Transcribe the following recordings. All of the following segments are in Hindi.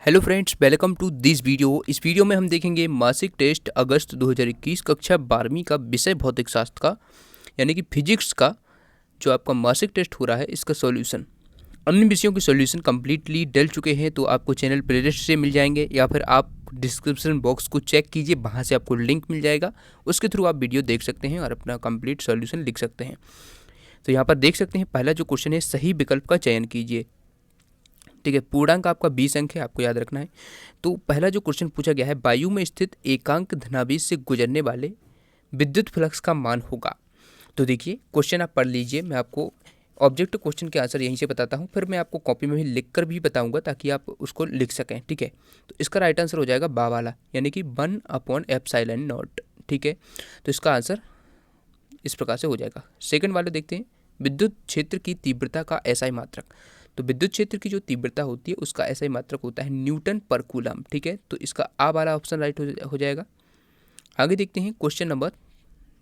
Hello friends, welcome to this video. इस वीडियो में हम देखेंगे मासिक टेस्ट अगस्त 2021 कक्षा 12वीं का विषय भौतिक शास्त्र का यानी कि फिजिक्स का जो आपका मासिक टेस्ट हो रहा है इसका सॉल्यूशन। अन्य विषयों के सॉल्यूशन कम्प्लीटली डल चुके हैं तो आपको चैनल प्लेलिस्ट से मिल जाएंगे या फिर आप डिस्क्रिप्शन बॉक्स को चेक कीजिए, वहाँ से आपको लिंक मिल जाएगा। उसके थ्रू आप वीडियो देख सकते हैं और अपना कंप्लीट सॉल्यूशन लिख सकते हैं। तो यहाँ पर देख सकते हैं पहला जो क्वेश्चन है, सही विकल्प का चयन कीजिए। ठीक है, पूर्णांक आपका 20 अंक है, आपको याद रखना है। तो पहला जो क्वेश्चन पूछा गया है, वायु में स्थित एकांक धनावेश से गुजरने वाले विद्युत फ्लक्स का मान होगा। तो देखिए क्वेश्चन आप पढ़ लीजिए, मैं आपको ऑब्जेक्टिव क्वेश्चन के आंसर यहीं से बताता हूँ, फिर मैं आपको कॉपी में भी लिख कर भी बताऊंगा ताकि आप उसको लिख सकें। ठीक है, तो इसका राइट आंसर हो जाएगा बा वाला, यानी कि 1/ε0। ठीक है, तो इसका आंसर इस प्रकार से हो जाएगा। सेकंड वाले देखते हैं, विद्युत क्षेत्र की तीव्रता का एसआई मात्रक। तो विद्युत क्षेत्र की जो तीव्रता होती है उसका एसआई मात्रक होता है न्यूटन पर कूलम। ठीक है, तो इसका आ वाला ऑप्शन राइट हो जाएगा। आगे देखते हैं क्वेश्चन नंबर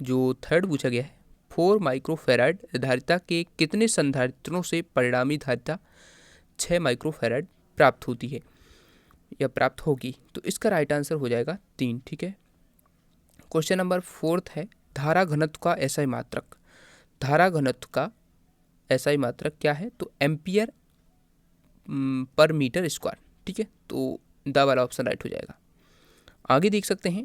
जो थर्ड पूछा गया है, 4 माइक्रोफेराड धारिता के कितने संधारित्रों से परिणामी धारिता 6 माइक्रोफेराड प्राप्त होती है या प्राप्त होगी। तो इसका राइट आंसर हो जाएगा 3। ठीक है, क्वेश्चन नंबर फोर्थ है, धारा घनत्व का एसआई मात्रक। धारा घनत्व का एसआई मात्रक क्या है? तो एम्पियर पर मीटर स्क्वायर। ठीक है, तो द वाला ऑप्शन राइट हो जाएगा। आगे देख सकते हैं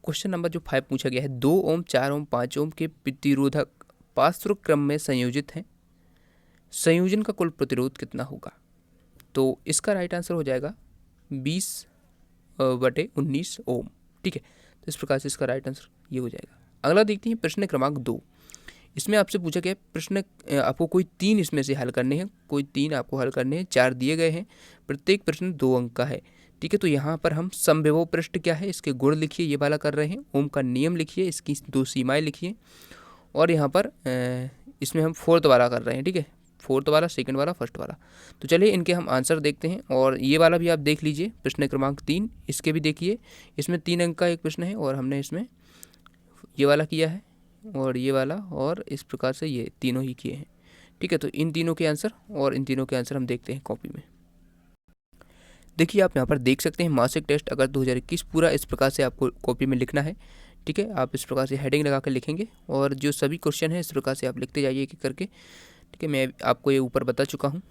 क्वेश्चन नंबर जो 5 पूछा गया है, 2 ओम 4 ओम 5 ओम के प्रतिरोधक पार्श्व क्रम में संयोजित हैं, संयोजन का कुल प्रतिरोध कितना होगा? तो इसका राइट आंसर हो जाएगा 20/19 ओम। ठीक है, तो इस प्रकार से इसका राइट आंसर ये हो जाएगा। अगला देखते हैं प्रश्न क्रमांक 2। इसमें आपसे पूछा गया प्रश्न, आपको कोई 3 इसमें से हल करने हैं, कोई 3 आपको हल करने हैं, 4 दिए गए हैं, प्रत्येक प्रश्न 2 अंक का है। ठीक है, तो यहाँ पर हम समविभव पृष्ठ क्या है इसके गुण लिखिए, ये वाला कर रहे हैं। ओम का नियम लिखिए, इसकी 2 सीमाएं लिखिए, और यहाँ पर इसमें हम फोर्थ वाला कर रहे हैं। ठीक है, फोर्थ वाला, सेकंड वाला, फर्स्ट वाला। तो चलिए इनके हम आंसर देखते हैं, और ये वाला भी आप देख लीजिए, प्रश्न क्रमांक 3 इसके भी देखिए। इसमें 3 अंक का एक प्रश्न है और हमने इसमें ये वाला किया है और ये वाला, और इस प्रकार से ये तीनों ही किए हैं। ठीक है, तो इन तीनों के आंसर और इन तीनों के आंसर हम देखते हैं कॉपी में। देखिए आप यहाँ पर देख सकते हैं मासिक टेस्ट अगस्त 2021 पूरा इस प्रकार से आपको कॉपी में लिखना है। ठीक है, आप इस प्रकार से हेडिंग लगा कर लिखेंगे और जो सभी क्वेश्चन हैं इस प्रकार से आप लिखते जाइए एक एक करके। ठीक है, मैं आपको ये ऊपर बता चुका हूँ।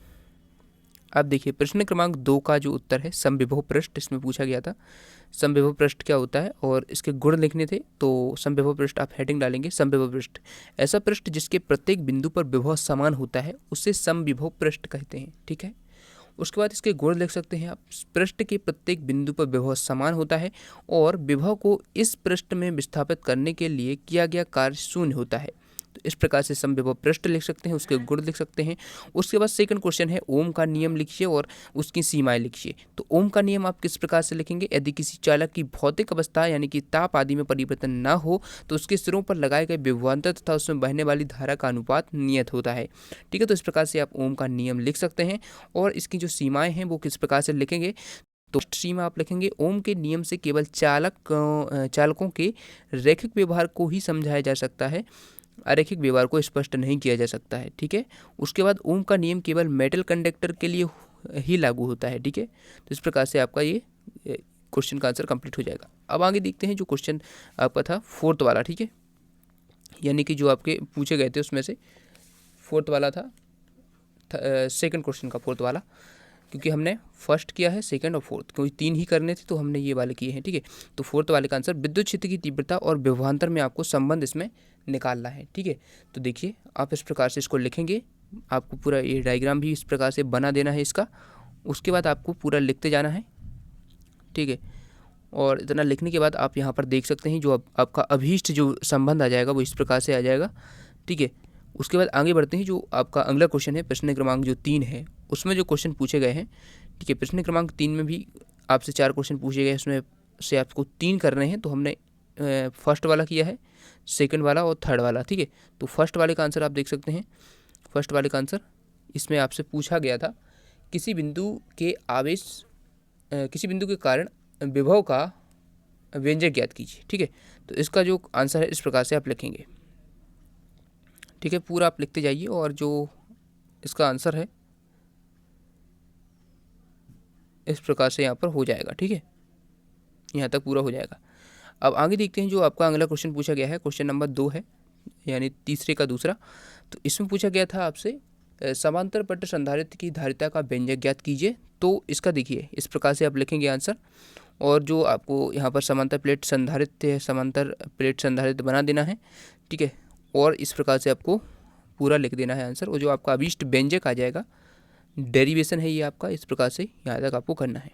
आप देखिए प्रश्न क्रमांक 2 का जो उत्तर है, समविभव पृष्ठ, इसमें पूछा गया था समविभव पृष्ठ क्या होता है और इसके गुण लिखने थे। तो समविभव पृष्ठ आप हेडिंग डालेंगे, समविभव पृष्ठ ऐसा पृष्ठ जिसके प्रत्येक बिंदु पर विभव समान होता है उसे समविभव पृष्ठ कहते हैं। ठीक है, उसके बाद इसके गुण लिख सकते हैं आप, पृष्ठ के प्रत्येक बिंदु पर विभव समान होता है और विभव को इस पृष्ठ में विस्थापित करने के लिए किया गया कार्य शून्य होता है। तो इस प्रकार से समविभव पृष्ठ लिख सकते हैं, उसके गुण लिख सकते हैं। उसके बाद सेकंड क्वेश्चन है, ओम का नियम लिखिए और उसकी सीमाएं लिखिए। तो ओम का नियम आप किस प्रकार से लिखेंगे? यदि किसी चालक की भौतिक अवस्था यानी कि ताप आदि में परिवर्तन न हो तो उसके सिरों पर लगाए गए विभवांतर तथा उसमें बहने वाली धारा का अनुपात नियत होता है। ठीक है, तो इस प्रकार से आप ओम का नियम लिख सकते हैं और इसकी जो सीमाएं हैं वो किस प्रकार से लिखेंगे? तो सीमा आप लिखेंगे, ओम के नियम से केवल चालकों के रैखिक व्यवहार को ही समझाया जा सकता है, अरैखिक व्यवहार को स्पष्ट नहीं किया जा सकता है। ठीक है, उसके बाद ओम का नियम केवल मेटल कंडक्टर के लिए ही लागू होता है। ठीक है, तो इस प्रकार से आपका ये क्वेश्चन का आंसर कंप्लीट हो जाएगा। अब आगे देखते हैं जो क्वेश्चन आपका था फोर्थ वाला। ठीक है, यानी कि जो आपके पूछे गए थे उसमें से फोर्थ वाला था, सेकंड क्वेश्चन का फोर्थ वाला, क्योंकि हमने फर्स्ट किया है, सेकंड और फोर्थ, क्योंकि 3 ही करने थे तो हमने ये वाले किए हैं। ठीक है, तो फोर्थ वाले का आंसर विद्युत क्षेत्र की तीव्रता और विभवांतर में आपको संबंध इसमें निकालना है। ठीक है, तो देखिए आप इस प्रकार से इसको लिखेंगे, आपको पूरा ये डायग्राम भी इस प्रकार से बना देना है इसका, उसके बाद आपको पूरा लिखते जाना है। ठीक है, और इतना लिखने के बाद आप यहाँ पर देख सकते हैं जो आपका अभीष्ट जो संबंध आ जाएगा वो इस प्रकार से आ जाएगा। ठीक है, उसके बाद आगे बढ़ते हैं, जो आपका अगला क्वेश्चन है प्रश्न क्रमांक जो 3 है उसमें जो क्वेश्चन पूछे गए हैं। ठीक है, प्रश्न क्रमांक 3 में भी आपसे 4 क्वेश्चन पूछे गए, उसमें से आपको 3 करने हैं। तो हमने फर्स्ट वाला किया है, सेकंड वाला और थर्ड वाला। ठीक है, तो फर्स्ट वाले का आंसर आप देख सकते हैं। फर्स्ट वाले का आंसर इसमें आपसे पूछा गया था, किसी बिंदु के कारण विभव का व्यंजक ज्ञात कीजिए। ठीक है, तो इसका जो आंसर है इस प्रकार से आप लिखेंगे। ठीक है, पूरा आप लिखते जाइए और जो इसका आंसर है इस प्रकार से यहाँ पर हो जाएगा। ठीक है, यहाँ तक पूरा हो जाएगा। अब आगे देखते हैं जो आपका अगला क्वेश्चन पूछा गया है, क्वेश्चन नंबर 2 है, यानी तीसरे का दूसरा। तो इसमें पूछा गया था आपसे समांतर पट्ट संधारित्र की धारिता का व्यंजक ज्ञात कीजिए। तो इसका देखिए इस प्रकार से आप लिखेंगे आंसर, और जो आपको यहाँ पर समांतर प्लेट संधारित्र है, समांतर प्लेट संधारित्र बना देना है। ठीक है, और इस प्रकार से आपको पूरा लिख देना है आंसर, और जो आपका अभीष्ट व्यंजक आ जाएगा, डेरिवेशन है ये आपका, इस प्रकार से यहाँ तक आपको करना है।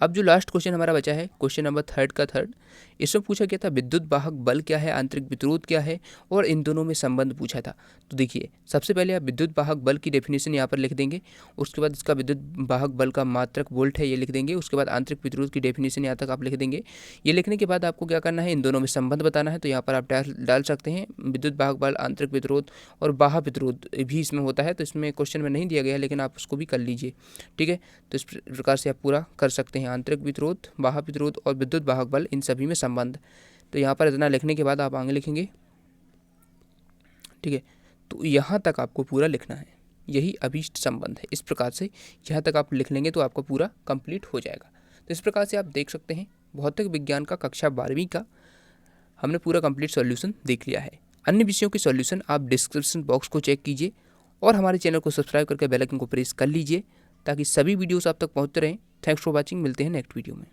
अब जो लास्ट क्वेश्चन हमारा बचा है, क्वेश्चन नंबर 3 का थर्ड, इसमें पूछा गया था विद्युत वाहक बल क्या है, आंतरिक विद्युत क्या है, और इन दोनों में संबंध पूछा था। तो देखिए सबसे पहले आप विद्युत वाहक बल की डेफिनेशन यहाँ पर लिख देंगे, उसके बाद इसका विद्युत वाहक बल का मात्रक वोल्ट है ये लिख देंगे, उसके बाद आंतरिक विद्युत की डेफिनेशन यहाँ तक आप लिख देंगे। ये लिखने के बाद आपको क्या करना है, इन दोनों में संबंध बताना है। तो यहाँ पर आप डाल सकते हैं विद्युत वाहक बल, आंतरिक विद्युत और बाह्य विद्युत भी इसमें होता है। तो इसमें क्वेश्चन में नहीं दिया गया है, लेकिन आप उसको भी कर लीजिए। ठीक है, तो इस प्रकार से आप पूरा कर सकते हैं, आंतरिक विद्युत, बाह्य विद्युत और विद्युत वाहक बल, इन सभी में संबंध। तो यहाँ पर इतना लिखने के बाद आप आगे लिखेंगे। ठीक है, तो यहाँ तक आपको पूरा लिखना है, यही अभीष्ट संबंध है। इस प्रकार से यहाँ तक आप लिख लेंगे तो आपका पूरा कंप्लीट हो जाएगा। तो इस प्रकार से आप देख सकते हैं भौतिक विज्ञान का कक्षा 12वीं का हमने पूरा कंप्लीट सॉल्यूशन देख लिया है। अन्य विषयों के सॉल्यूशन आप डिस्क्रिप्शन बॉक्स को चेक कीजिए और हमारे चैनल को सब्सक्राइब करके बेल आइकन को प्रेस कर लीजिए ताकि सभी वीडियोस आप तक पहुँचते रहें। थैंक्स फॉर वॉचिंग, मिलते हैं नेक्स्ट वीडियो में।